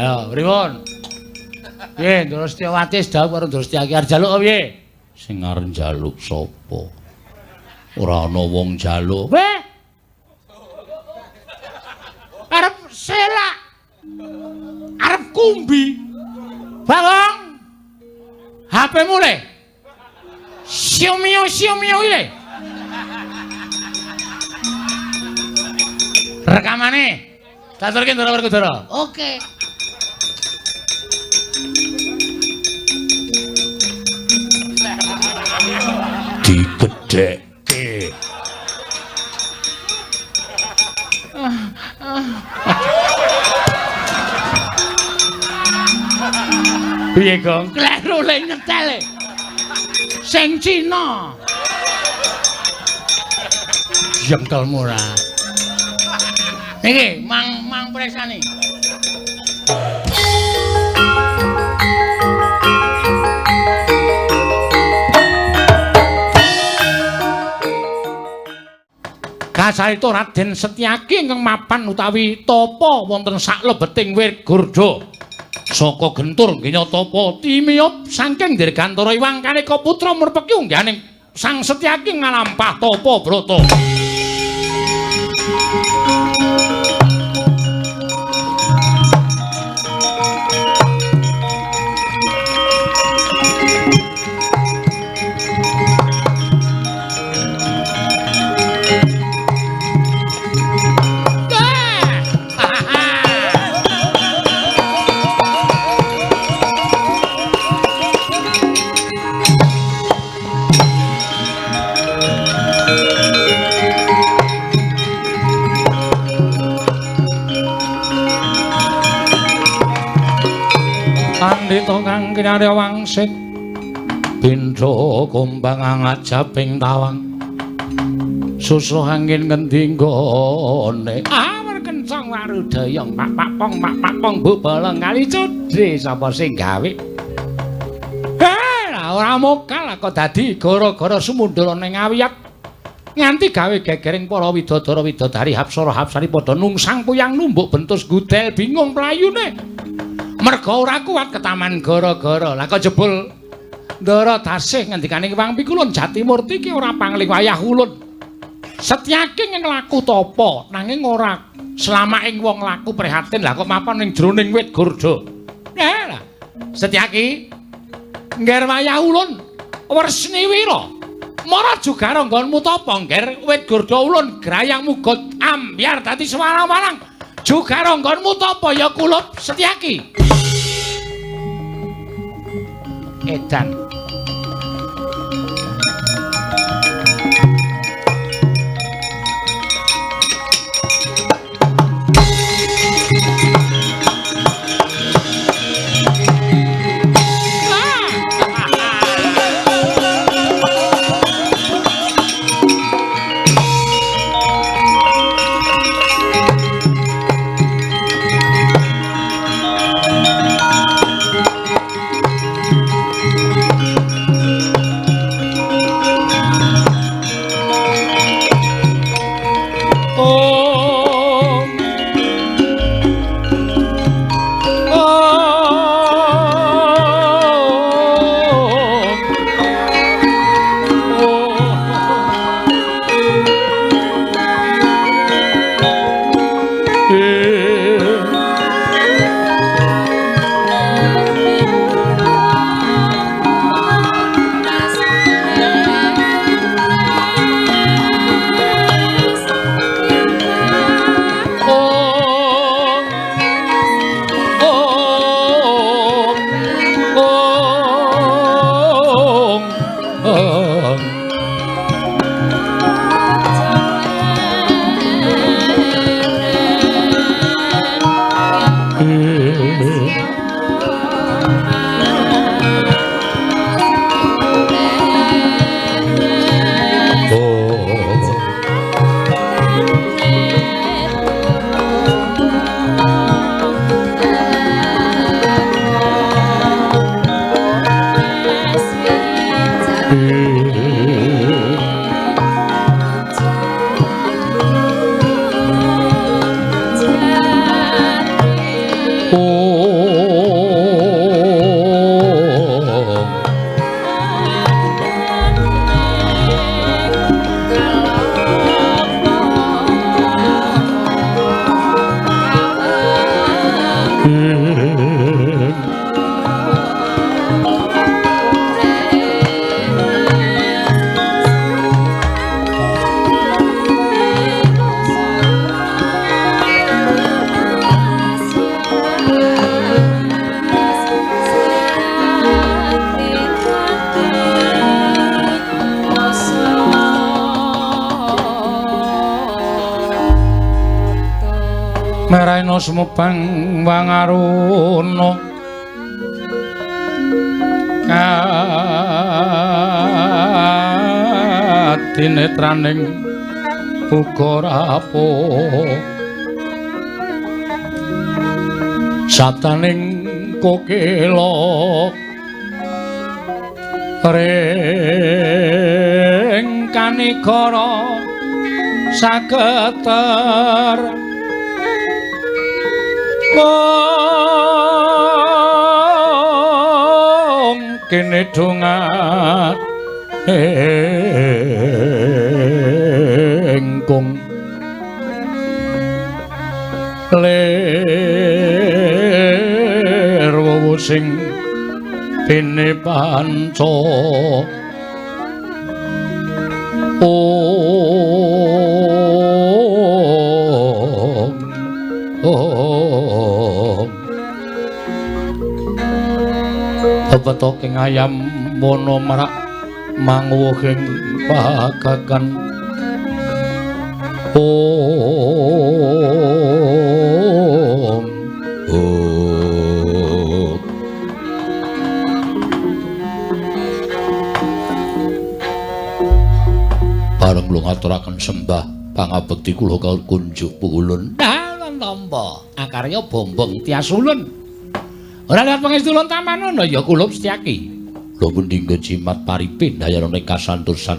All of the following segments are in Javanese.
Ayo, pripun? Piye, Ndrostyawati sedhawuh karo Ndrostyaki arep njaluk piye? Sing arep njaluk sapa? Ora ana wong njaluk. Weh. Arep selak. Arep kumbi. Bagong. HP-mu le. Xiaomi ile. Rekamane. Tak turke Ndara Werkudara. Oke. Digedhekke. Piye, Gong? Kleru le nyetel. Sing Cina. Jengkelmu ora. Iki, mang preksani. Kacarita Raden Setyaki ingkang mapan utawi tapa wonten saklebeting Wirgurda. Saka gentur ngenya tapa timiyop saking Dirgantara Iwang Kaneka putra murpeki ungganing Sang Setyaki ngalampah tapa brata. Pandhita kang kinarya wangsit pindha kumbang ngajaping tawang susuh angin ngendi nggone kencang warudayang pak-pak-pong bubaleng kali cudhe sapa sing gawe ora mokal kok dadi gara-gara sumundala ning awiyat nganti gawe gegering para widodara-widodari hapsara-hapsari padha nungsang puyang numbuk bentus gudel bingung playune. Merga ora kuat ketaman gara-gara. Lah kok jebul Ndara tasih ngendikane Wang Pikulun Jatimurti ki ora pangling wayah ulun. Setyaki ing laku tapa nanging ora selama ing wong laku prihatin. Lah kok mapan ning jroning wit gurda. Lah Setyaki ngger wayah ulun Wresni Wira. Mara juga nggonmu tapa ngger wit gurda ulun grayang muga ambyar dadi sewarang-warang. Juga ronggonmu tapa ya kulup Setyaki. Edan. Oh Meraina sumepang wangaruna katinetraning uga rapuh sataning kokila ring kanegara sageter wong kene dongat engkung ler wowo sing bene panca Betoking ayam mono merak manguwuhing pagagan bareng kula ngaturaken sembah pangabekti kula kawula kunjuk pukulun dalan tampa akarya bombong tiasulun ora lihat pangestulun tamanono ya kula Setyaki lho mendinggo jimat paripin dayane kasantosan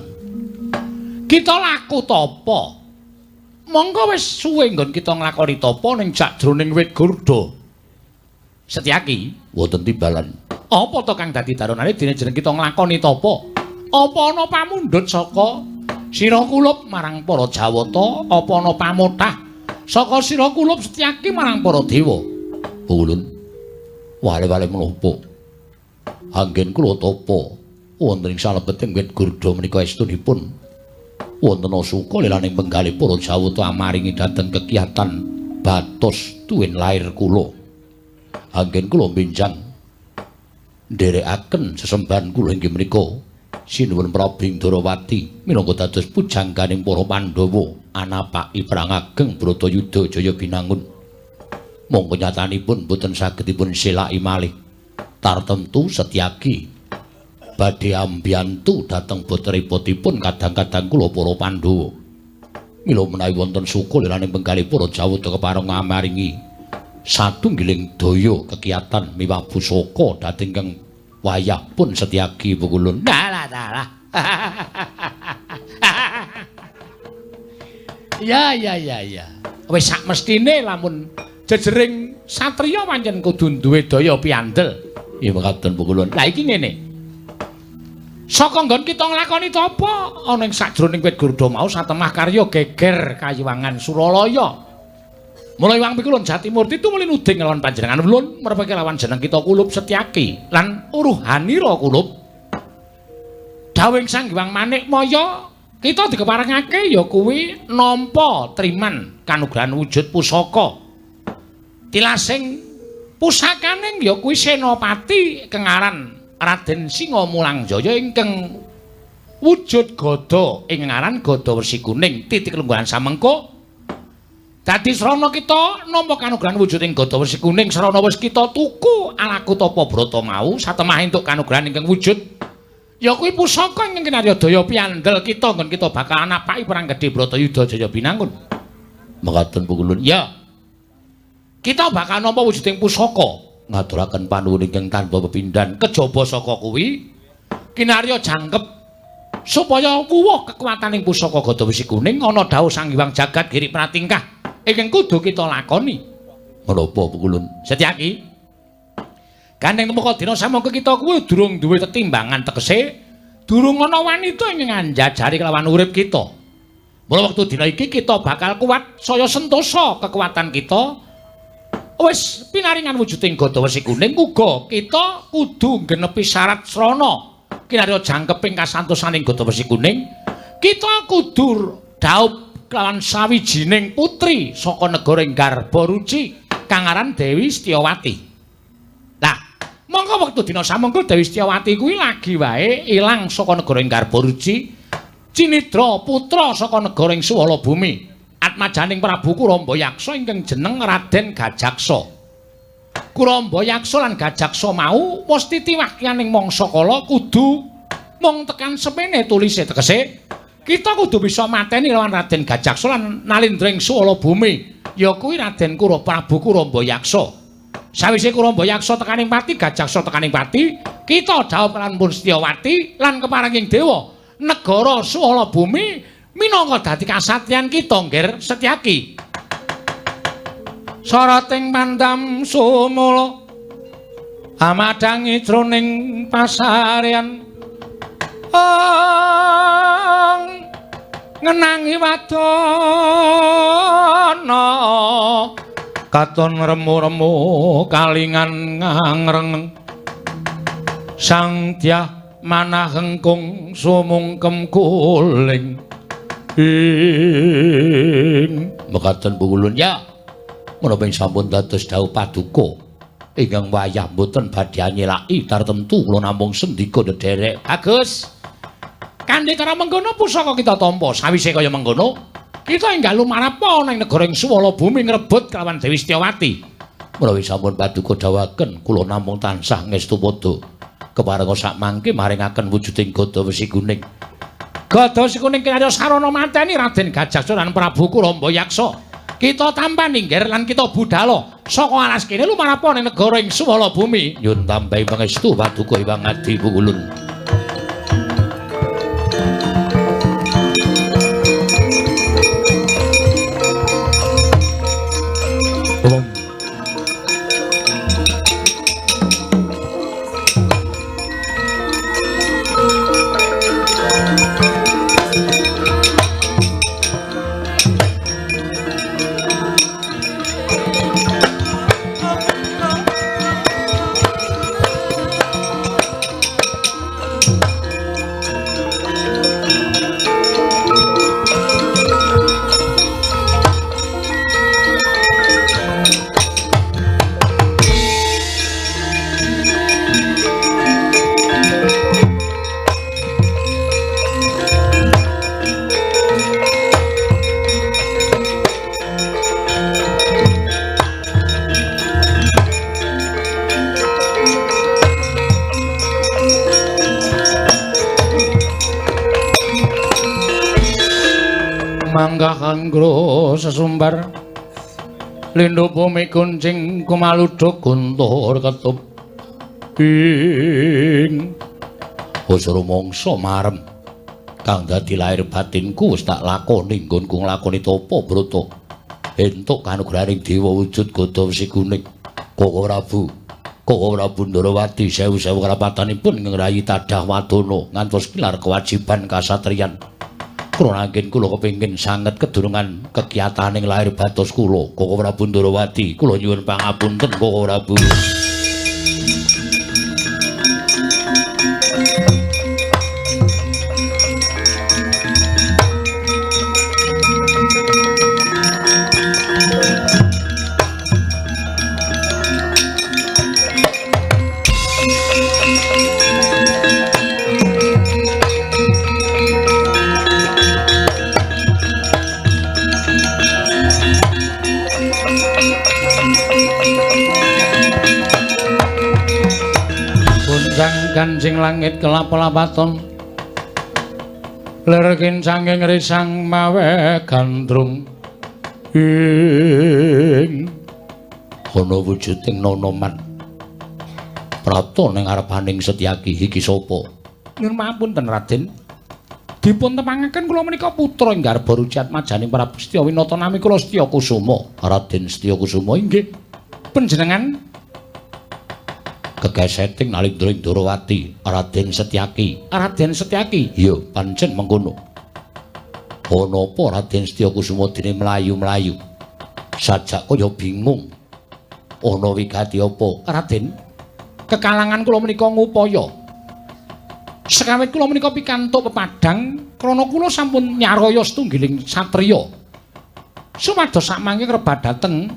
kita laku tapa monggo wis suwe nggon kita nglakoni tapa ning sajroning wit gurda Setyaki wonten timbalan apa to kang dadi daronane dene jeneng kita nglakoni tapa apa ana pamundhut saka sira kulup marang para jawata apa ana pamotah saka sira kulup Setyaki marang para dewa ulun wale-wale menapa anggen kula tapa wonten ing salebeting wit gurda menika estunipun wonten suka lilaning penggalih para jawata amaringi dhateng kegiatan batos tuwin lair kula anggen kula benjang nderekaken sesembahan kula inggih menika sinuwun Prabu Ndrawati minangka dados pujangganing para Pandhawa anapaki perang ageng Bratayuda Jaya Binangun monggo nyatanipun boten saged dipun selaki malih tartemtu Setyaki badhe ambiyantu dhateng putripun kadang-kadang kula para Pandhawa mila menawi wonten suka liraning penggalih para Jawata kepareng ngamaringi satunggiling daya kegiatan miwah pusaka dhateng wayah pun Setyaki pukulun dalah ya wis sak mestine lamun jejering satriya pancen kudu duwe daya piandel. Ya mekaten pukulun. Lah iki ngene. Saka nggon kita nglakoni tapa ana ing sajroning wit gurda mau satemah karya geger kayuwangan Suralaya. Mulai wang pikulun Jatimurti tumuli nuding lawan panjenengan ulun merepake lawan jeneng kita kulup Setyaki lan uruhanira kulup. Dawing Sang Hyang Manikmaya kita dikeparengake ya kuwi nampa triman kanugrahan wujud pusaka. Tilasing pusakaning ya kuwi senopati kengaran Raden Singamulangjaya ingkang wujud gada ing ngaran Gada Wersi Kuning titik lungguhan samengko dadi srana kita nampa kanugrahan wujud ing Gada Wersi Kuning srana wis kita tuku alaku tapa brata mau satemah entuk kanugrahan ingkang wujud ya kuwi pusaka ingkang kinarya daya piandel kita nggon kita bakal anapaki perang gedhe Bratayuda Jaya Binangun mekaten pukulun ya kita bakal nampa wujuding pusaka ngaturaken panuwun ingkang tanpa pepindhan kejaba saka kuwi kinarya jangkep supaya kuwuh kekuwataning pusaka Gada Wersi Kuning ana dawuh Sang Hyang Jagat Giri Pratingkah ingkang kudu kita lakoni menapa pukulun Setyaki Gandeng temeka dina samangka kita kuwi durung duwe tetimbangan tegese durung ana wanita ingkang njajari kelawan urip kita. Mula wektu dina iki kita bakal kuat saya sentosa kekuatan kita. Wis pinaringan wujuding Gada Wesi Kuning uga kita kudu genepi syarat srana kinarya jangkeping kasantosaning Gada Wesi Kuning. Kita kudu dhaup kelawan sawijining putri saka negara Garbaruci kang aran Dewi Setyawati. Monggo wektu dina samangka Dewi Setyawati kuwi lagi wae ilang saka negara Garbaruci, cinidra putra saka negara Suwala Bumi, atmajaning Prabu Kurambayaksa ingkang jeneng Raden Gajaksa. Kurambayaksa lan Gajaksa mau wis titiwahyaning mangsa kala kudu mung tekan semene tulise tegese kita kudu bisa mateni lawan Raden Gajaksa lan Nalindring Suwala Bumi, ya kuwi Raden Prabu Kurambayaksa. Sawise Kurambayaksa tekaning pati, Gajaksa tekaning pati, kita dhaup lan pun Setyawati lan keparenging dewa negara Suwala Bumi minangka dadi kasatriyan kita, Ngger Setyaki. Sarating pandam sumula amadangi jroning pasarean ngenangi wadana katon remu-remu kalingan ngangreng sang dyah manah hengkung sumungkem kuling mekaten Bungulun ya menapa sampun dados dawuh paduka ingkang wayah mboten badhe nyelaki tartemtu kula namung sendika ndederek bagus kanthi cara mengkono pusaka kita tampa sawise kaya mengkono kita enggal lumarapa nang negara Suwala Bumi ngrebut kelawan Dewi Setyawati. Menawi sampun paduka dawuhaken kula namung tansah ngestu padha keparenga sak mangke maringaken wujuding Gada Wesi Kuning. Gada Wesi Kuning kinarya sarana mateni Raden Gajaksa lan Prabu Kurambayaksa. Kita tampani Ngger lan kita budhal saka alas kene lumarapa nang negara Suwala Bumi. Nyuwun tambahi pangestu paduka Hyang Adi Bungulun. Manggah kanggo sesumbar lindhu bumi kuncing kumaludhuk guntur ketup ing usra mangsa marem kang dadi lair batinku wis tak lakoni nggonku nglakoni tapa brata entuk kanugrahaning dewa wujud Gada Wesi Kuning Koko Prabu Ndarawati sewu-sewu karapatanipun ngrayi tadah wadana ngantos pilar kewajiban kasatriyan. Kula anggen kula kepengin sanget kedurungan kegiyataning lair batos kula Koko Prabu Ndarawati kula nyuwun pangapunten Koko Prabu. Kancing langit kelap-lapaton lerkin sanging risang mawe gandrung ing ana wujuding nonoman prapta ning ngarepaning Setyaki iki sapa? Nyuwun pamunten Raden. Dipun tepangaken kula menika putra ing Garbaruci atmajaning Prabu Setyawinata nami kula Setyakusuma. Raden Setyakusuma inggih. Panjenengan kegeseting nalindring Durawati. Raden Setyaki. Raden Setyaki. Iya, pancen mengkono. Ana apa Raden Setyakusuma dene mlayu-mlayu? Sajak kaya bingung. Ana wigati apa? Raden, kekalangan kula menika ngupaya. Sekawit kula menika pikantuk pepadang krana kula sampun nyaraya setunggiling satriya. Supados samangke krebet dhateng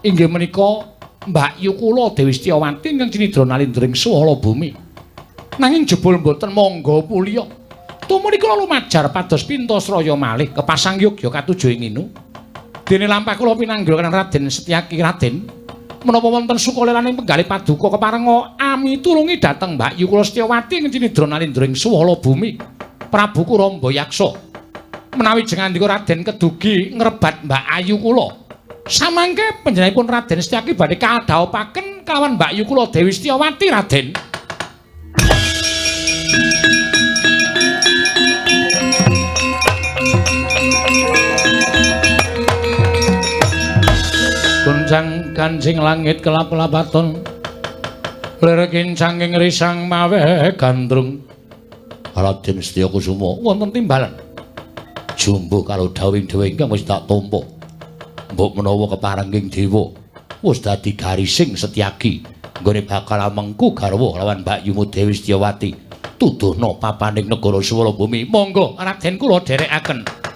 inggih menika Mbakyu kula Dewi Setyawati ingkang cinidra nalindring swala bumi. Nanging jebul mboten mangga pulya. Tumuli kula lumajar pados Pintasraya malih kepasang yogya katujuh ing nginu. Dene lampah kula pinanggil kan Raden Setyaki. Raden, menapa wonten sukalelaning penggalih paduka keparenga ami tulungi dhateng Mbakyu kula Setyawati ingkang cinidra nalindring swala bumi. Prabu Kuramba Yaksa. Menawi jengandika Raden kedugi ngrebat Mbak Ayu kula. Samangke panjenenganipun Raden Setyaki badhe kadhaopaken kalawan Mbakyu kula Dewi Setyawati, Raden. Gunjang kancing langit kelap-kelapaton. Lir kincanging risang mawe gandrung. Raden Setyakusuma wonten timbalan. Jumbuh karo dawing-dawing ingkang wis tak tampa. Mbok menawa keparenging dewa wis dadi garising Setyaki nggone bakal amengku garwa lawan Mbakyu Dewi Setyawati tuduhna papaning negara swala bumi. Monggo Raden kula dherekaken.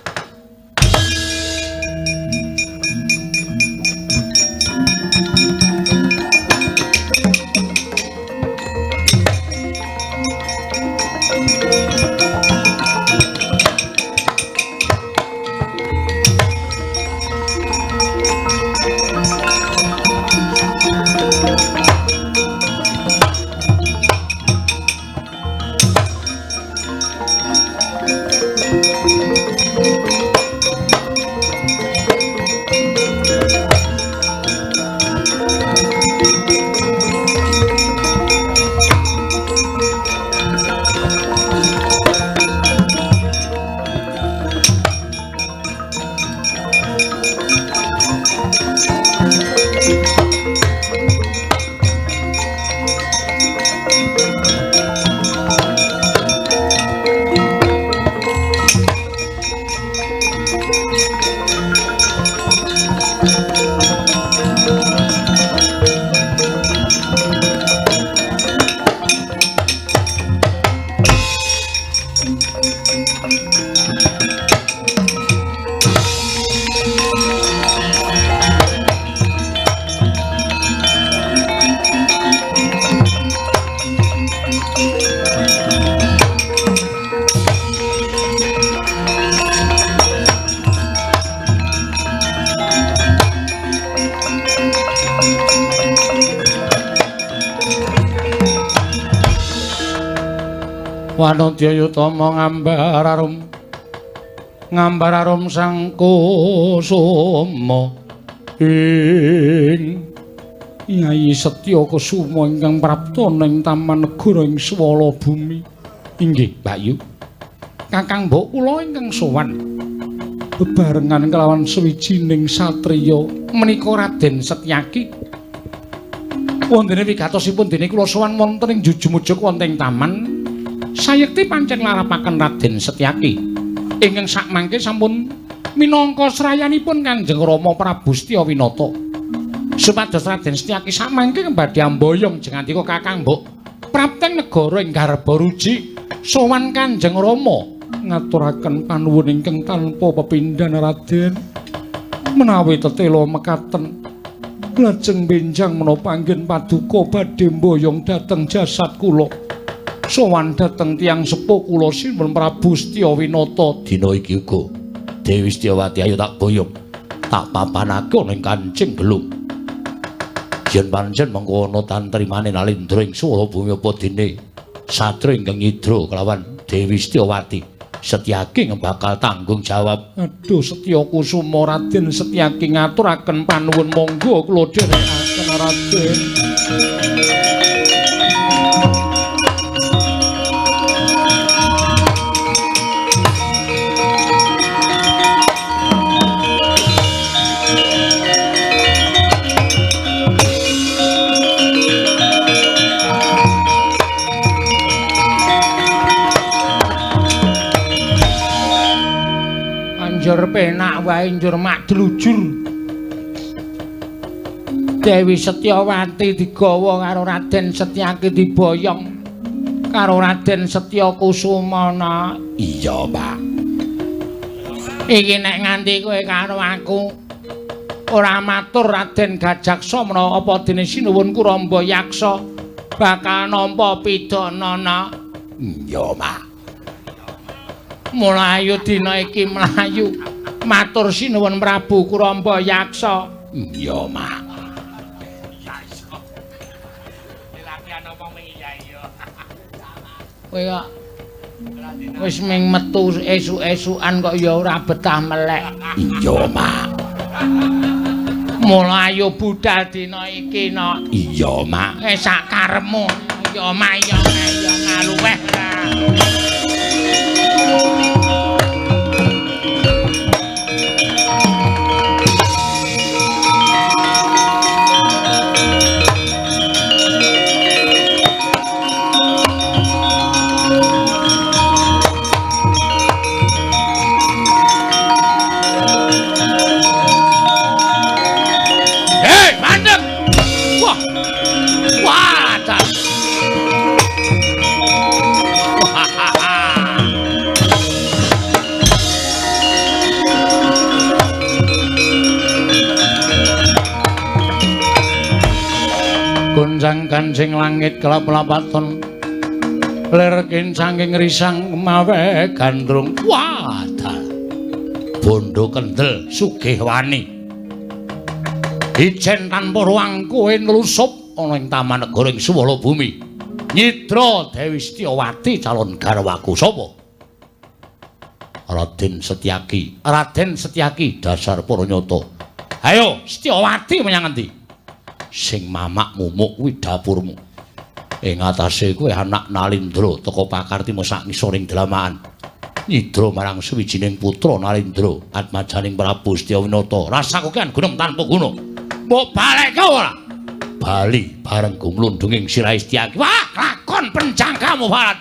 Wanodya Yutama ngambar arum sang kusuma ing Nyai Setyakusuma ingkang prapta ning taman negara ing swala bumi. Inggih, Mbakyu. Kakang mbok kula ingkang sowan bebarengan kelawan sawijining satriya menika Raden Setyaki. Wondene wigatosipun dene kula sowan wonten ing jujumujug wonten ing taman. Sayekti pancen larapaken Raden Setyaki ingkang sakmangke sampun minangka srayanipun Kanjeng Rama Prabu Setyawinata. Supados Raden Setyaki sakmangke badhe amboyong jengandika Kakang mbok prapteng negara ing Garbaruji sowan Kanjeng Rama ngaturaken panuwun ingkang tanpa pepindhan Raden. Menawi tetela mekaten lajeng benjang menapa anggen paduka badhe mboyong dhateng jasad kula. Sowan dhateng tiyang sepuh kula Sinuwun Prabu Setyawinata dina iki uga Dewi Setyawati ayo tak boyong tak papanake ning Kancing Gelung. Yen pancen mengko ana tantrimane nalindra ing swala bumi apa dene satria ingkang nyidra kelawan Dewi Setyawati Setyaki bakal tanggung jawab. Aduh Setyakusuma Raden Setyaki ngaturaken panuwun monggo kula dherekaken Raden. angger penak wae njur mak dlujur. Dewi Setyawati digawa karo Raden Setyaki diboyong karo Raden Setya Kusumana. Iya, Pak. Iki nek nganti kowe karo aku ora matur Raden Gajaksa menawa apa dene Sinuwun Kuramba Yaksa bakal nampa pidana. Iya, Pak. Mulayu dina iki mlayu matur Sinuwun Prabu Kuramba Yaksa. Iya, Mak. Kowe kok wis ming metu esuk-esukan kok ya ora betah melek. Iya, Mak. Mulayu budal dina iki no. Iya, Mak. Sak karepmu. Ya, Mak, ya ngaluweh. Gunjang kancing langit kelap-lapaton lir kincanging risang mawe gandrung wadal bondo kendel sugih wani ijen tanpa ruang kowe nlusup ana ing taman negara ing Suwala Bumi Nyidra Dewi Setyawati calon garwaku sapa Raden Setyaki dasar Paranyata ayo Setyawati menyang endi sing mamak mumuk kuwi dapurmu ing atase kowe anak Nalindra teka pakartima sak ngisoring dalamaan nyidra marang sawijining putra Nalindra atmajaning Prabu Setyawinata rasa kokean gunung tanpa gunung mbok baleke ora bali bareng gumlundunging sirahe Setyaki wah lakon penjangkamu Barat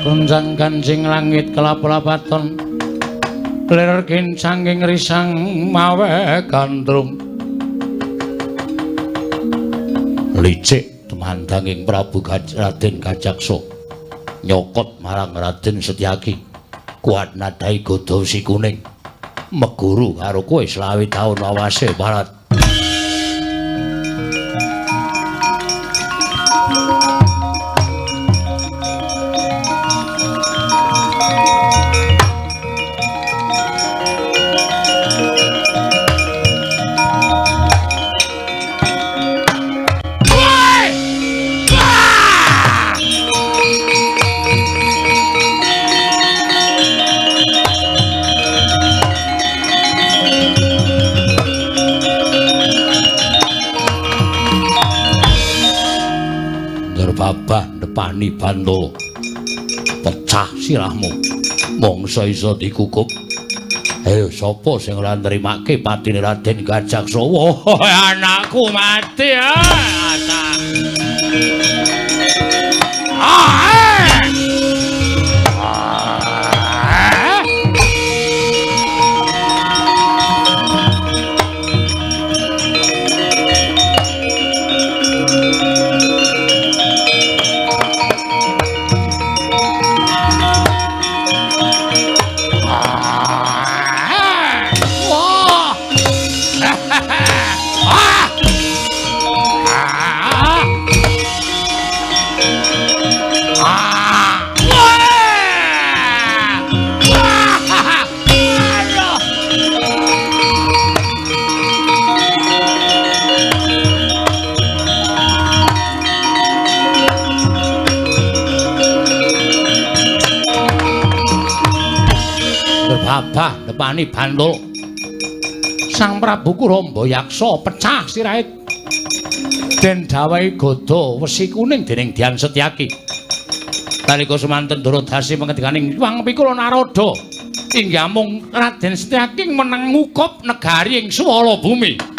Gunjang kancing langit kelap-lapaton lir kincanging risang mawe gandrung licik temandanging Prabu Raden Gajaksa nyokot marang Raden Setyaki kuat nadai godha si kuning meguru karo kowe 20 taun awase Barat Babah nepani Bantala Pecah sirahmu. Mongso iso dikukup. Ayo sapa sing ora nrimake patine Raden Gajaksa? Wah, anakku mati ya. Abah nepani bantul Sang Prabu Kurambayaksa pecah sirahe den dawahi gada wesi kuning dening Dyang Setyaki. Nalika semanten Daradasi mengedikaning Wang Pikula Narada inggih mung Raden Setyaki meneng ngukup negari ing swala bumi.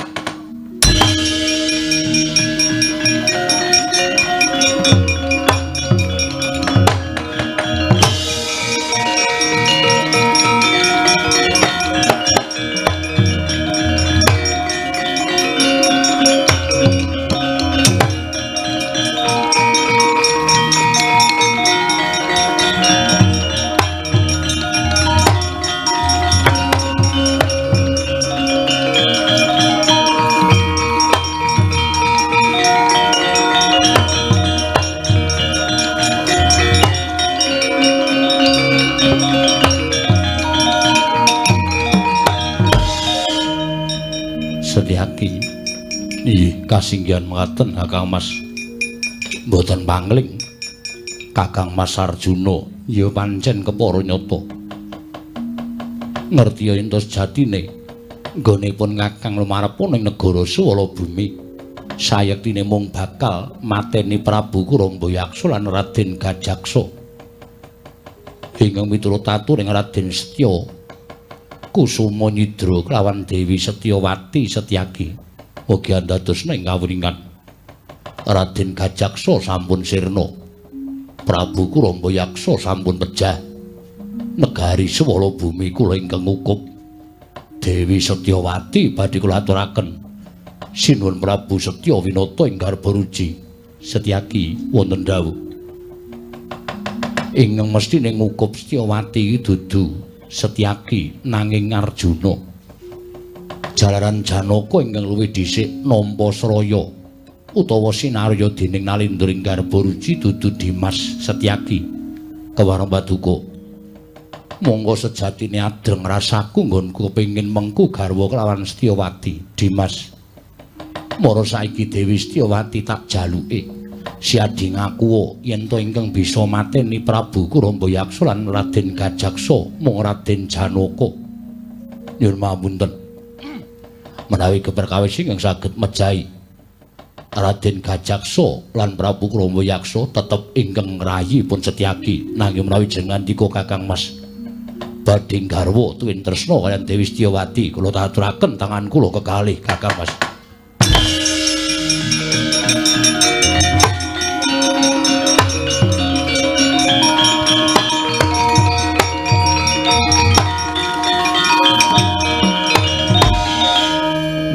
Setyaki, inggih kasinggihan mekaten Kakang Mas. Mboten pangling Kakang Mas Arjuna ya pancen kepara nyata. Ngerti ento sejatine nggonipun Kakang lumarepun ing negara Swala Bumi sayektine mung bakal mateni Prabu Kurambayaksa lan Raden Gajaksa. Ingkang miturut atur ing Raden Setya Kusuma Nyidra kelawan Dewi Setyawati Setyaki ugi andadosna ing kawringan Raden Gajaksa sampun sirna, Prabu Kurambayaksa sampun pejah. Negari Swala Bumi kula ingkang ngukup Dewi Setyawati badhe kula aturaken sinuwun Prabu Setya Winata ing garba ruci. Setyaki wonten dawuh ingkang mestine ngukup Setyawati dudu Setyaki nanging Arjuna. Jalaran Janaka ingkang luwih dhisik nampa sraya utawa sinarya dening Nalendra ing garba ruci dudu Dimas Setyaki. Kewareng paduka monggo sejatine adreng rasaku nggonku kepengin mengku garwa kelawan Setyawati. Dimas, mara saiki Dewi Setyawati tak jaluke siadi ngaku yen to ingkang bisa mateni Prabu Kurambayaksa lan Raden Gajaksa mung Raden Janaka. Nyuwun pamunten menawi keperkawis ingkang saged mejahi Raden Gajaksa lan Prabu Kurambayaksa tetep ingkang ngrayi pun Setyaki, nanging menawi jenengan dika Kakang Mas badhe garwa tuwin tresna kaliyan Dewi Setyawati, kula aturaken tangan kula kekalih Kakang Mas.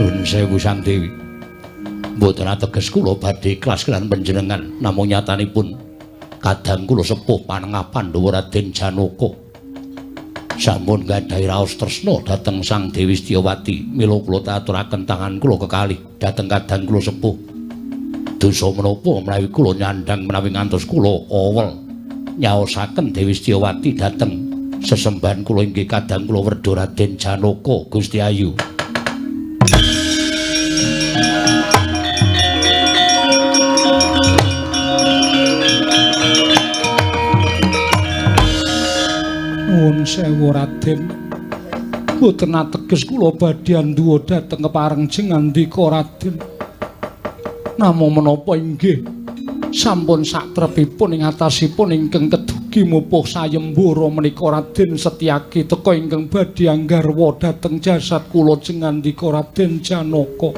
Nuwun sewu Sang Dewi. Mboten ateges kula badhe ikhlas kaliyan panjenengan, namung nyatanipun kadang kula sepuh panengah Pandhawa Raden Janaka sampun gadhahi raos tresna dhateng Sang Dewi Setyawati. Mila kula aturaken tangan kula kekalih dhateng kadang kula sepuh. Dosa menapa menawi kula nyandhang menawi ngantos kula awel nyaosaken Dewi Setyawati dhateng sesembahan kula inggih kadang kula Werda Raden Janaka Gusti Ayu. Nuwun sewu Raden, boten ateges kula badhe anduwa dhateng keparengjing ngandika Raden. Namung menapa inggih sampun satrepipun ing atasipun ingkang kedu Ugi mupuh sayembara menika Raden Setyaki teka ingkang badhe anggarwa dhateng jasad kula jengandika Raden Janaka.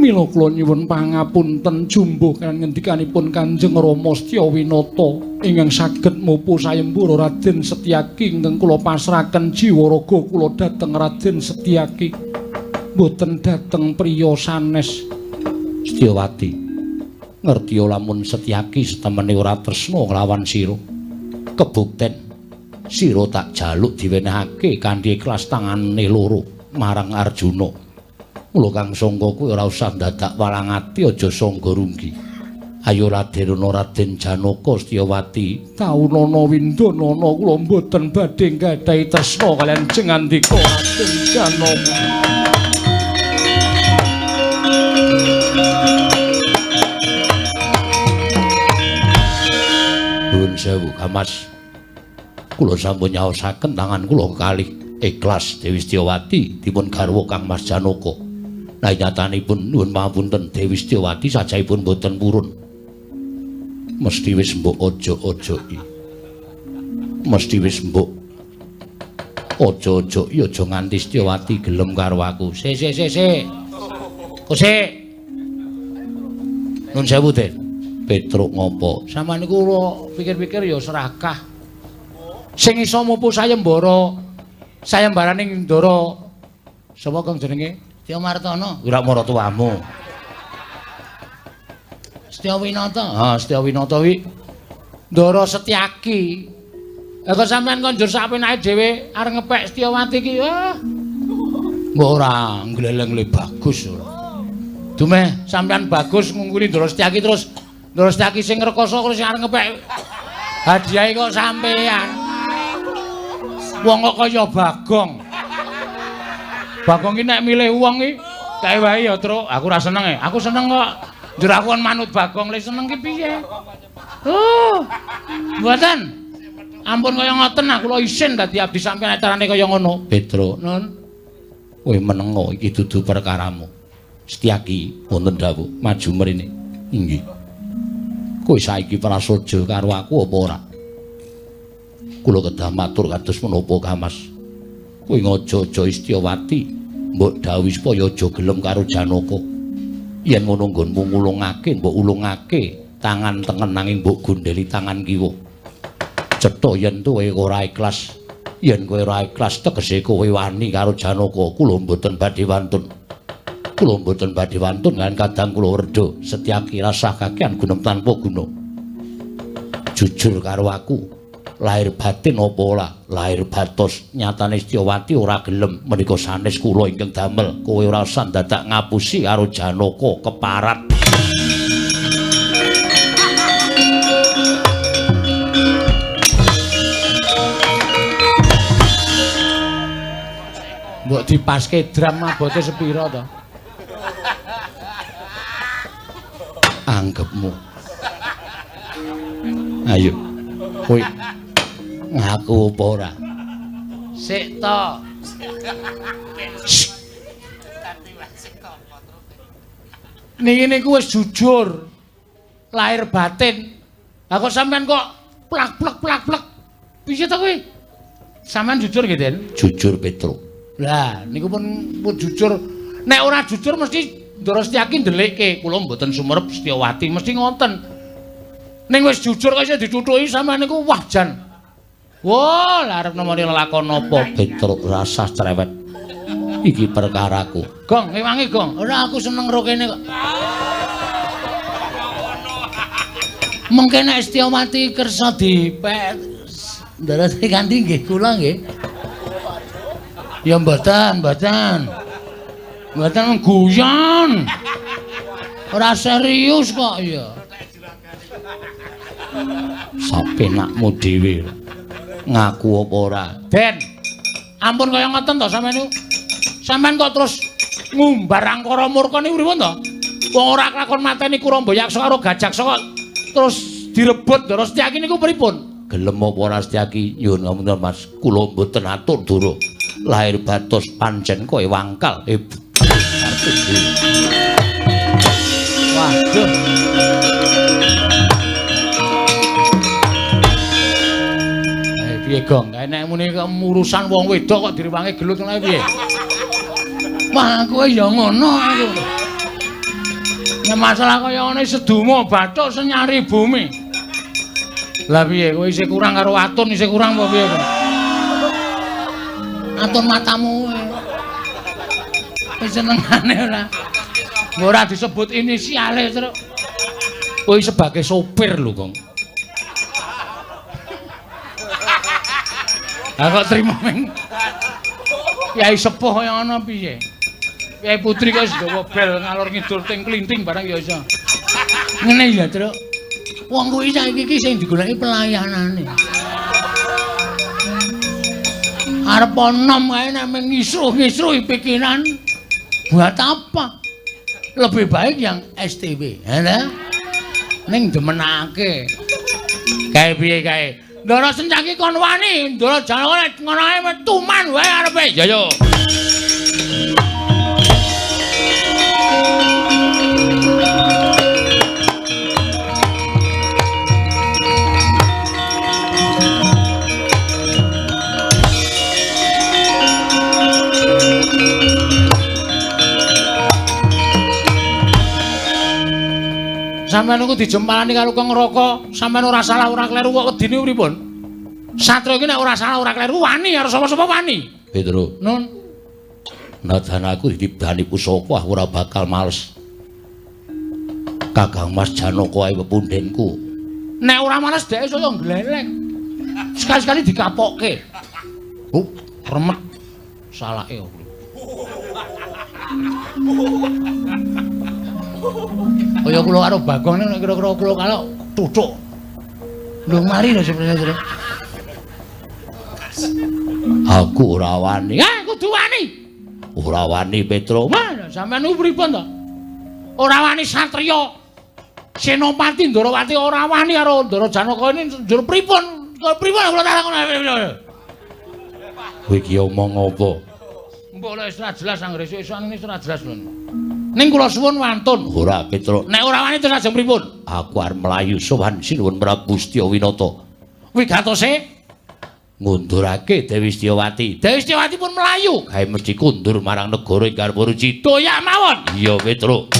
Mila kula nyuwun pangapunten jumbuh kan ngendikanipun Kanjeng Rama Setya Winata ingkang saged mupuh sayembara Raden Setyaki ingkang kula pasrahaken jiwa raga kula dhateng Raden Setyaki. Mboten dhateng priya sanes Setyawati. Ngerti lamun Setyaki setemene ora tresna nglawan sira. Kebukten sira tak jaluk diwenehake kanthi ikhlas tangane loro marang Arjuna. Mula Kang Sangga kuwi ora usah dadak walang ati aja sangga runggi. Ayo Radenana Raden Janaka Setyawati, taunana windanana kula mboten badhe gadhahi tresna kaliyan jengandika Raden Janaka. Nuwun sewu Kamas. Kula sampun nyaosaken tangan kula kekalih ikhlas Dewi Setyawati dipun garwa Kang Mas Janaka. Nah nyatanipun nuwun pangapunten Dewi Setyawati sajaipun boten purun. Mesti wis mbok ojo-ojoki. Mesti wis mbok ojo-ojoki aja nganti Setyawati gelem karo aku. Sik. Kok sik. Nun sewu, Den. Petruk ngopo? Sampeyan niku kula pikir-pikir ya serakah. Sing iso mupuh sayembaraning Ndara sapa kang jenenge? Setya Martana, ora maratuwamu. Setya Winata. Ha, Setya Winata kuwi Ndara Setyaki. Lah kok sampean konjur sapenake dhewe arep ngepek Setyawati iki, mbok ora ngleleng le bagus. Dumeh sampean bagus ngungkuli Ndara Setyaki terus Ndara Setyaki sing ngrekoso kok sing arep ngepek hadiahe kok sampean. Wong kok kaya Bagong. Bagong ki nek milih wong ki kae wae ya, Truk. Aku ora seneng e. Aku seneng kok njur aku kon manut Bagong. Lek seneng ki piye? Mboten. Ampun kaya ngoten aku lho isin dadi abdi sampeyan acarane kaya ngono. Petro, nun. Kowe menengo iki dudu perkaramu. Setyaki wonten dawuh, maju mrene. Inggih. Kowe saiki prasaja karo aku apa ora? Kula kedah matur kados menapa Kamas. Kowe ngaja-aja Setyawati, mbok dawuhi supaya aja gelem karo Janaka. Yen ngono nggonmu ngulungake, mbok ulungake tangan tengen nanging mbok gondheli tangan kiwa. Cetha yen kowe ora ikhlas. Yen kowe ora ikhlas tegese kowe wani karo Janaka. Kula mboten badhe wantun. Kula mboten badhe wantun kan kadang kula werda Setyaki rasah kakehan gunem tanpa guna. Jujur karo aku. Lahir batin apa ora lahir batos nyatane Setyawati ora gelem menika sanes kula ingkang damel kowe ora usah dadak ngapusi karo Janaka keparat. Mbok dipaske dram abote sepira to? Anggepmu. Ayo. Kowe ngaku apa ora? Sik to. Niki niku wis jujur. Lahir batin. Lah kok sampean kok plak-plek. Piye to kowe? Sampean jujur nggih, Den? Jujur, Petro. Lah, niku pun jujur. Nek ora jujur mesti Ndara Setyaki ndelikke. Kula mboten sumerep Setyawati, mesti ngoten. Ning wis jujur kok isih dicuthuki sampean niku wah jan. Wah, lah arep nemoni lelakon apa? Petruk rasah cerewet. Iki perkaraku. Gong, ngewangi Gong. Ora aku seneng ro kene kok. Mengke nek Setyawati kersa dipek Ndara kanthi nggih kula nggih. Ya mboten. Mboten guyon. Ora serius kok ya. Sapenakmu dhewe. Ngaku apa ora? Den. Ampun kaya ngoten to sampeyan niku. Sampeyan kok terus ngumbar angkara murka niku pripun to? Wong ora kelakon mateni Kurambayaksa karo Gajaksa kok terus direbut Ndara Setyaki niku pripun? Gelem apa ora Setyaki? Nyuwun ngapunten Mas, kula mboten atur dura. Lahir batos pancen kowe wangkal. Waduh. Gong, nek muni urusan wong wedok kok diriwangi gelut ngene piye? Wah, kowe ya ngono aku. Nek masalah kaya ngene seduma bathuk senyari bumi. Lah piye kowe isih kurang karo Atun isih kurang apa piye? Atun matamu. Wis senengane ora. Ora disebut inisiale terus. Kowe sebagai sopir lho, Gong. Lah kok trimo ming. Kyai sepuh kaya ana piye? Kyai putri kok wis nggawa bel ngalor ngidul ting klinting barang ya iso. Ngene ya, Truk. Wong kuwi saiki iki sing digoleki pelayanane. Arep nom kae nek ngisruh-ngisruhi pikiran buat apa? Lebih baik yang STW, ya. Ning demenake. Kae piye kae? Ndara Sencaki kon wani, Ndara Jalana ngono ae metuman wae arepe. Ya yo. Sampeyan niku dijempalani karo Kang Raka, sampeyan ora salah ora kleru kok wedine pripun? Satria iki nek ora salah ora kleru wani karo sapa-sapa wani. Petro. Nun. Najan aku ditibani pusaka ora bakal males. Kakang Mas Janaka ae pepundhenku. Nek ora males dhek saya gleleng. Sekali-sekali dikapokke. Remet salake. Kaya kula karo Bagong nek kira-kira kula kalau tuthuk. Lho mari lho sebenarnya. Aku ora wani. Kudu wani. Ora wani Petro. Mas, sampeyan pripun to? Ora wani satriya. Senopati Ndarawati ora wani karo Ndara Janaka ini njur pripun? Pripun kula takon. Kowe iki omong apa? Mbok lek ora jelas anggere esuk-esukan iki ora jelas lho. Ning kula suwun wantun. Ora Petro. Nek ora wani terus ajeng pripun? Aku arep mlayu sowan sinuwun Prabu Setyawinata. Wigatose ngundurake Dewi Setyawati. Dewi Setyawati pun mlayu. Gawe mesti kundur marang negara ing garwa ruci. Doyak mawon. Iya Petro.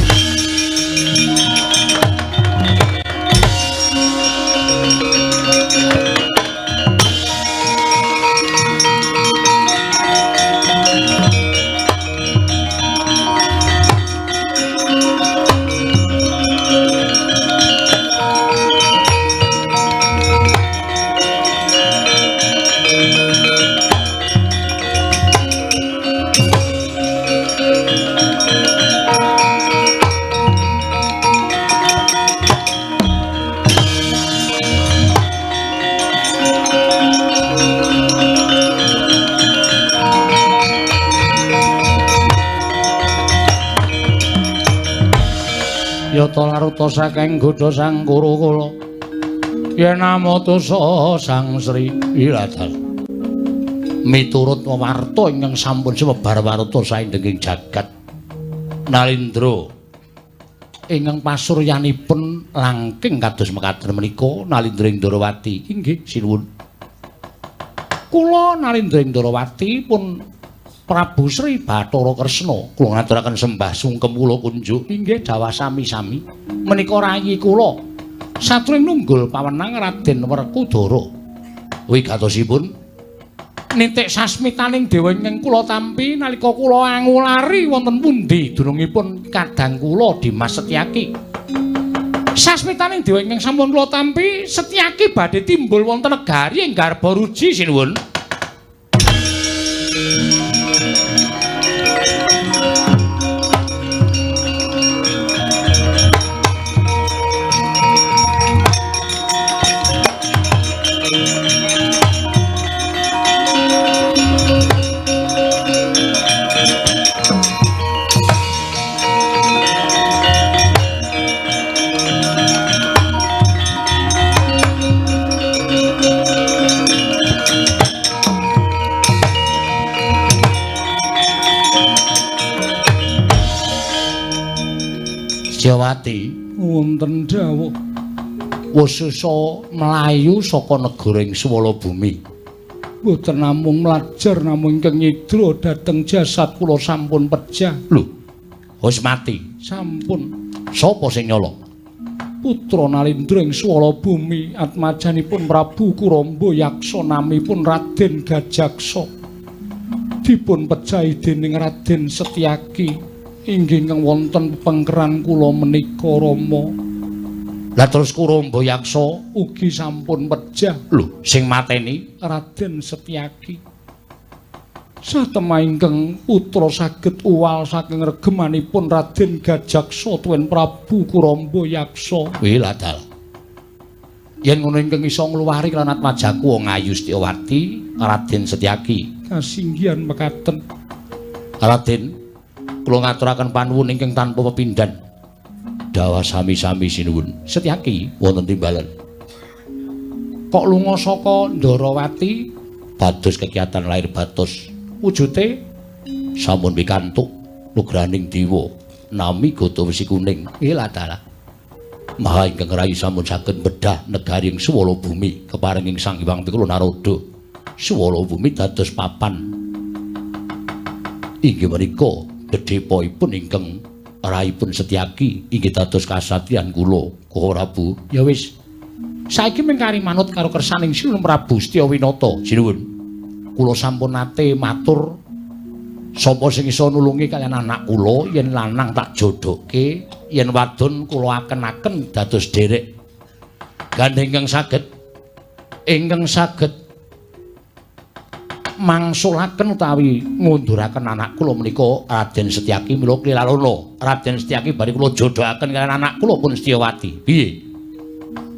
Yata laruta saking godha sang Kurukula yen namatusa sang Sri Wiladal miturut warta ingkang sampun sumebar warta saindenging jagat Nalindra ingkang pasuryanipun langking kados mekaten menika Nalindra ing Ndarawati inggih sinuwun kula Nalindra ing Ndarawati pun Prabu Sri Bathara Kresna kula ngaturaken sembah sungkem kula kunjuk inggih dawah sami-sami menika rayi kula satring nunggul pawenang Raden Werkudara wigatosipun nitik sasmitaning dewa ingkang kula tampi nalika kula angulari wonten pundi dunungipun kadang kula Dimas Setyaki sasmitaning dewa ingkang sampun kula tampi Setyaki badhe timbul wonten negari ing garba ruji sinuwun. Setyawati wonten dawuh wusesa mlayu saka negara ing Swala Bumi Boten namung mlajar namung ingkang nyidra dhateng jasad kula sampun pejah. Lho, wis mati. Sampun. Sapa sing nyolong? Putra Nalindra ing swala bumi atmajanipun Prabu Kuramba Yaksa namipun Raden Gajaksa. Dipun pejahi dening Raden Setyaki inggih ingkang wonten pengkeran kula menika Rama. Lah terus Kuramba Yaksa ugi sampun pejah. Lho, sing mateni Raden Setyaki. Satemah ingkang putra saged uwal saking regemanipun Raden Gajaksa tuwin Prabu Kuramba Yaksa. Wih ladal. Yen ngono ingkang isa ngluwari lan atmajaku wong ayu Setyawati, Raden Setyaki. Kasinggihan mekaten. Raden, kula ngaturaken panuwun ingkang tanpa pepindhan. Dawa sami-sami sinuwun. Setyaki wonten timbalan. Kok lunga saka Ndarawati bados kegiatan lair batos. Wujute sampun pikantuk nugraning dewa nami Gata Wesi Kuning. Iladala. Maha ingkang rayi sampun saged bedah negari ing swala bumi keparinging Sang Hyang Pikula Narada. Swala bumi dados papan. Inggih menika gedhepoipun ingkang raipun Setyaki inggih dados kasatriyan kula, Prabu. Ya wis. Saiki mengkari manut karo kersaning Sinuwun Prabu Setyawinata. Sinuwun. Kula sampun nate matur sapa sing isa nulungi kaliyan anak kula yen lanang tak jodohke, yen wadon kula aken-aken dados derek. Gandeng ingkang saged mangsulaken utawi ngunduraken anak kula menika Raden Setyaki mila klilalana. Raden Setyaki bari kula jodohaken kaliyan anak kula pun Setyawati. Piye?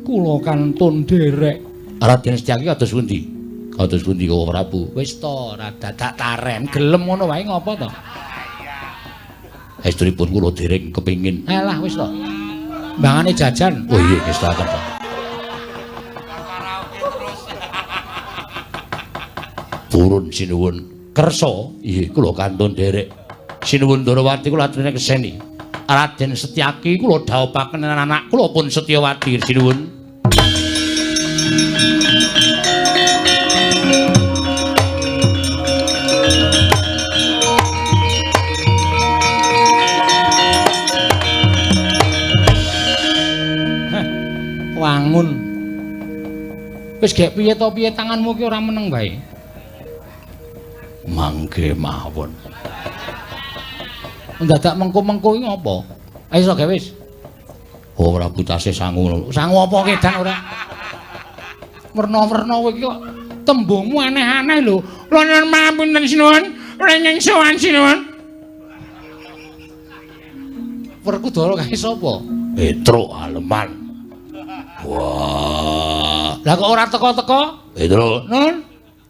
Kula kantun derek. Raden Setyaki kados pundi? Kados pundi kula Prabu? Wis to, dadak taren gelem ngono wae ngopo to? Estunipun kula dereng kepingin. Alah wis to. Mbangane jajan. Oh iya wis to. Purun sinuwun. Kersa, nggih kula kantun derek. Sinuwun Ndarawati kula aturne keseni. Raden Setyaki kula dhawuhaken anak kula pun Setyawati sinuwun. Wangun. Wis gek piye to piye tanganmu ki ora meneng bae. Mangke mawon. Ndadak mengko-mengko iki ngopo? Ayo gawe wis. Oh Prabu tasih sangu. Sangu apa kedan ora? Werna-werna kowe iki kok tembungmu aneh-aneh lho. Lha mapunten sinuwun, renyeng sowan sinuwun. Werkudara kae sapa? Petruk Aleman. Wah. Lah kok ora teko-teko? Petruk. Nun.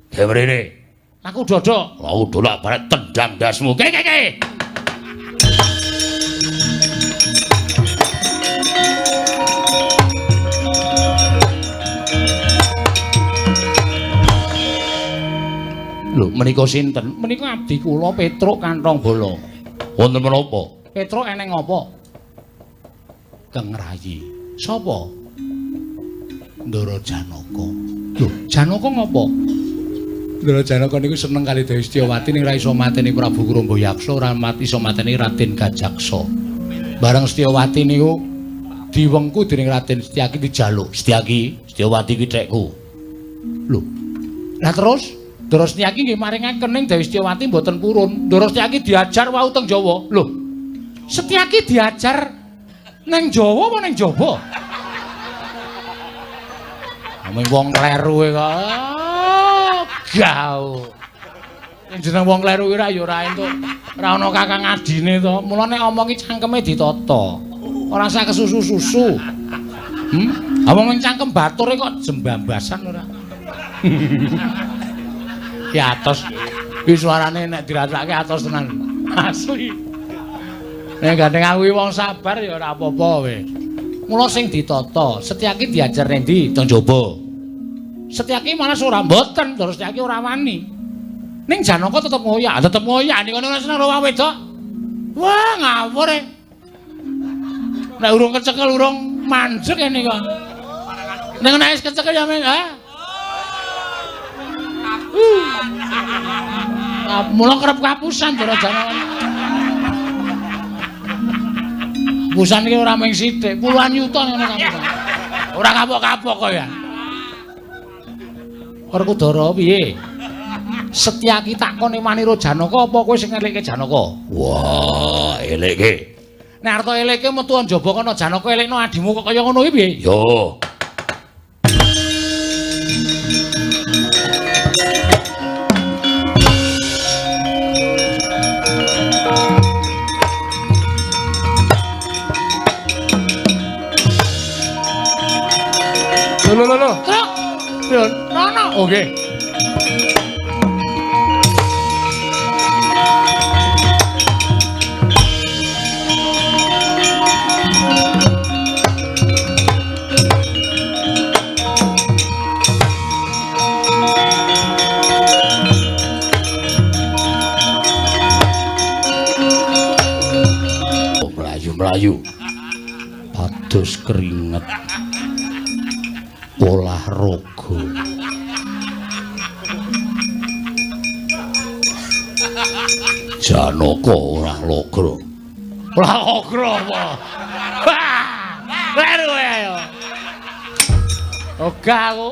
Ge mrene. Aku dodok. Aku dolak barek tendang dasmu. Ke. Lho, menika sinten? Menika abdi kula Petruk Kantong Bala. Wonten menapa? Petruk eneng apa? Kang Rayi. Sapa? Ndara Janaka. Lho, Janaka ngopo? Ndara Janaka niku seneng kali Dewi Setyawati ning ra iso mateni Prabu Kuramba Yaksa, ora mati iso mateni Raden Gajaksa. Bareng Setyawati niku diwengku dening Raden Setyaki dijaluk. Setyawati ki tekku. Lho. Lah terus Ndara Setyaki nggih maringaken ning Dewi Setyawati mboten purun. Ndara Setyaki diajar wau teng Jawa. Lho. Setyaki diajar ning Jawa apa ning Jaba? Ameng wong kleru kok. Gau. Yen jeneng wong kleru ki ra ya ora entuk. Ora ana kakang adine to. Mula nek omongi cangkeme ditata. Ora usah kesusu-susu. Omong cangkem bature kok jembambasan ora. Ya atos. Iki suarane nek dirasake atos tenan. Asli. Nek gandeng aku wong sabar ya ora apa-apa wis. Mula sing ditata, Setyaki diajar ning ndi? Teng Jaba. Setyaki malah ora mboten, terus Setyaki ora wani. Ning Janaka tetep ngoyak ning kono ora seneng karo wedok. Wah, ngawur e. Nek urung kecekel urung mandeg kene kok. Ning nek wis kecekel ya men, ha? Mula kerep kapusan Ndara Janaka. Kapusan iki ora mung sithik, puluhan yuta ngono kapusan. Ora kapok-kapok kok ya. Werkudara piye? Setyaki takone Manira Janaka apa kowe sing ngelikke Janaka? Wah, elikke. Nek arep elikke metu njaba kana Janaka elekno adimu kok kaya ngono iki piye? Yo. Lho. Truk. Nono. Oke. Melayu. Pados keringet. Olahraga. Janaka ora logra. Ora logra apa? Kleru ayo. Oga aku.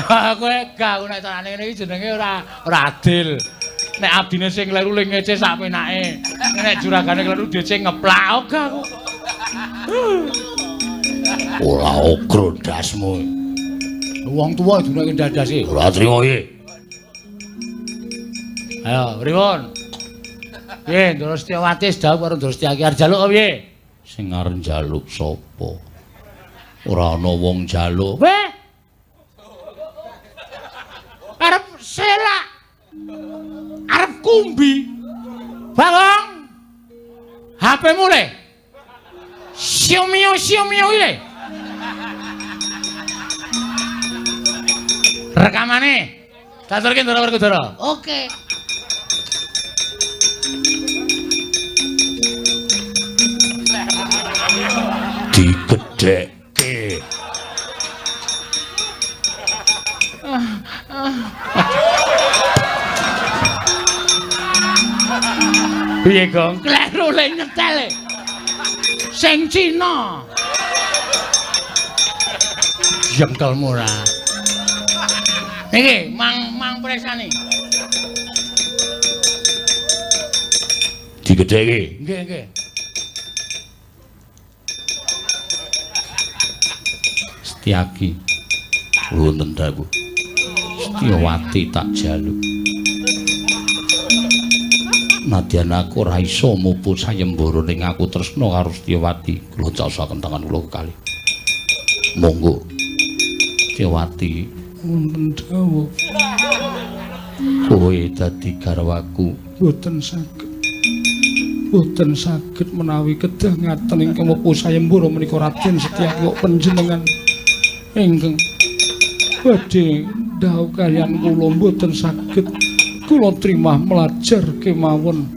Aku gak nek carane ngene iki jenenge ora adil. Nek abdine sing kleru ling ngece sak penake. Nek juragane kleru dhece ngeplak oga aku. Ora ogra dasmu. Wong tuwa dunake ndadase. Ora trima iki. Ayo, pripun? Piye, Ndara Setyawati sedhawuh karo Ndara Setyaki arep njaluk apa piye? Sing arep njaluk sapa? Ora ana wong njaluk. Weh. Arep selak. Arep kumbi. Bawang. HP-mu le. Xiaomio ile. Rekamane. Taturke Ndara Werkudara. Oke. Digedhekke. Piye, Gong? Kleru le nyetel. Sing Cina. Jengkelmu ora. Niki, mang presane. Digedhekke. Nggih. Setyaki. Wonten dawuh. Setyawati tak jaluk. Nadyan aku ora iso mupu sayembara ning aku tresna karo Setyawati. Kula caosaken tangan kula kekalih. Monggo. Setyawati Wonten dawuh. kowe dadi garwaku. Boten saged menawi kedah ngaten ingkang mupu sayembara menika Raden Setyaki kok panjenengan ingkang badhe ndhawuh kaliyan kula boten saged kula trimah melajar kemawon.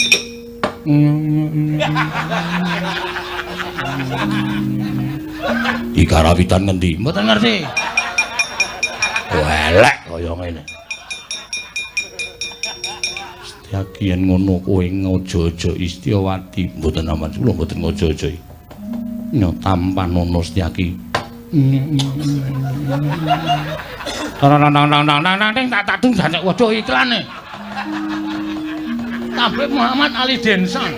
Iki karawitan ngendi? Mboten ngerti. Elek kaya ngene. Setyaki yen ngono kowe ngojo-ojo Setyawati. Mboten aman kula mboten ngojo-ojo. Nyo tampan ono Setyaki. Nang tak tadung janek waduh iklane. Tabib Muhammad Ali Denson.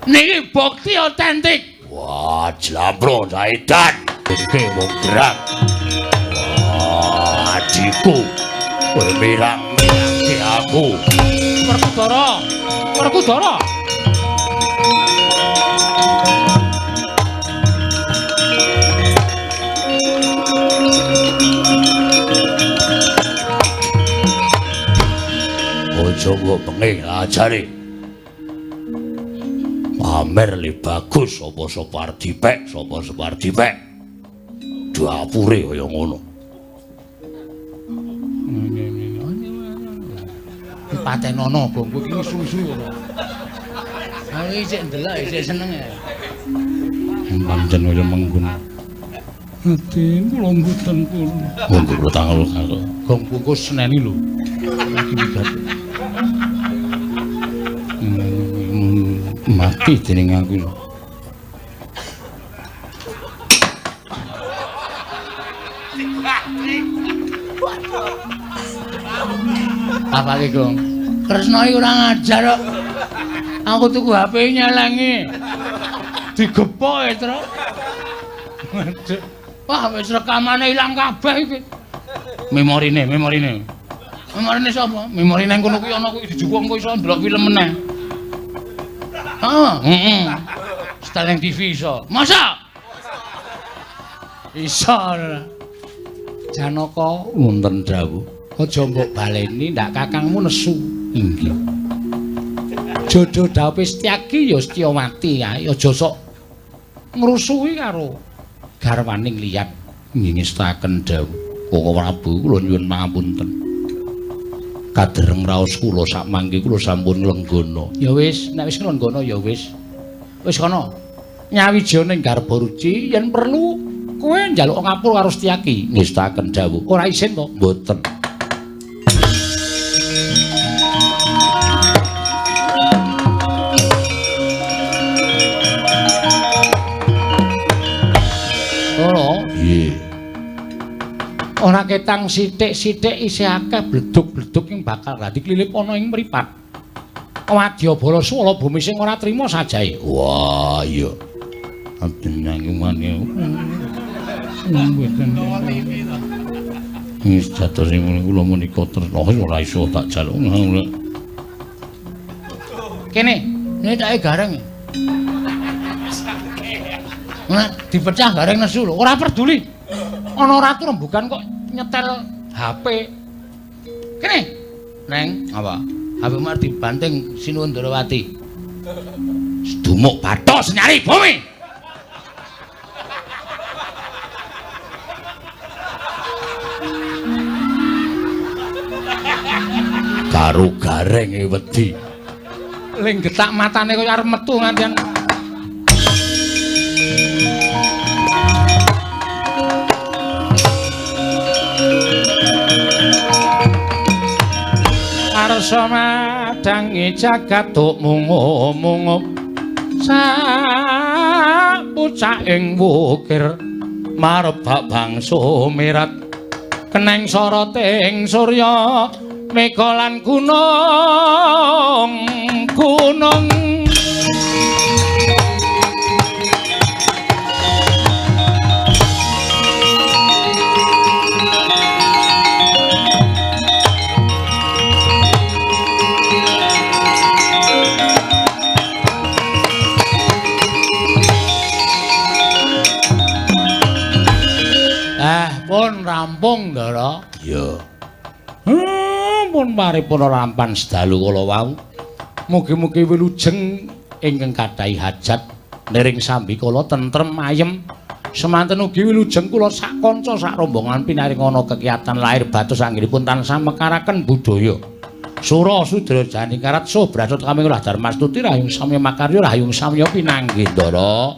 Niki bukti otentik. Wah, jlambro Zaidan. Oke, wong gerak. Wah, adikku. Kowe mirang-mirangke aku. Werkudara. Ojo mbok bengi ajare. Pamer le bagus sapa-sapa arep dipek, sapa-sapa arep dipek. Dapure kaya ngono. Patenono bongko iki susu. Aku iki sik ndelok, sik seneng ya. Pancen kaya menggun. Ati kula mboten pun. Monggo kula tanggal karo. Gong bungkus seneni lho. Mati dening aku lho. Apa ki, Gong? Kresna iki ora ngajar kok. Aku tuku HP nyelengi. Digepoke, Tru. Waduh. Wah, wis rekamane ilang kabeh iki. Memorine. Memorine sapa? Memorine nang kono kuwi ana kuwi dijupuk engko iso ndelok film meneh. Heeh. Setel nang TV iso. Masa? Iso. Janaka Wonten dawuh. aja mbok baleni ndak kakangmu nesu. Inggih. Jodoh dawuh Setyaki ya Setyawati ae aja sok ngrusuhi karo garwaning liyan. Nggih ngestaken dawuh. Koko Prabu kula nyuwun pangapunten. Kadereng raos kula sak mangke kula sampun nglenggana. Ya wis, nek wis nglenggana ya wis. Wis kono. Nyawijaya ning Garba Ruci yen perlu kowe njaluk ngapura karo Setyaki. Ngestaken dawuh. Ora isin to? Mboten. Ora. Nggih. Ora ketang sithik-sithik isih akeh bledug-bledug ing bakal dadi klilip ana ing mripat. Wadyabala swala bumi sing ora trima sajae. Wah, iya. Adenangane. Wis dados kula menika terna ora iso tak jaluk. Kene, tak gareng. Nah, dipecah gareng nesu lho. Ora peduli. Ana ratu rembugan kok nyetel HP. Kene. Neng, apa? HP mar dibanting Sinuwun Darawati. Sedumuk bathos nyari bumi. Karo garenge wedi. Ling getak matane kaya arep metu ngantian. Arsa madangi jagat tuk mungu-mungu sapucak ing wukir marebak bangsa mirat keneng soroting surya mega lan gunung pun rampung Ndara. Iya. Pun paripurna rampan sedalu kala wau. Mugi-mugi wilujeng ingkang kadhahi hajat niring sambikala tentrem ayem. Semanten ugi wilujeng kula sak kanca sak rombongan pinaring ana kekiyatan lair batus anggenipun tansah mekaraken budaya. Sura Sudra Jani karat so brasut kami ulah Darmastuti rahayung samya makarya rahayung samya pinanggih Ndara.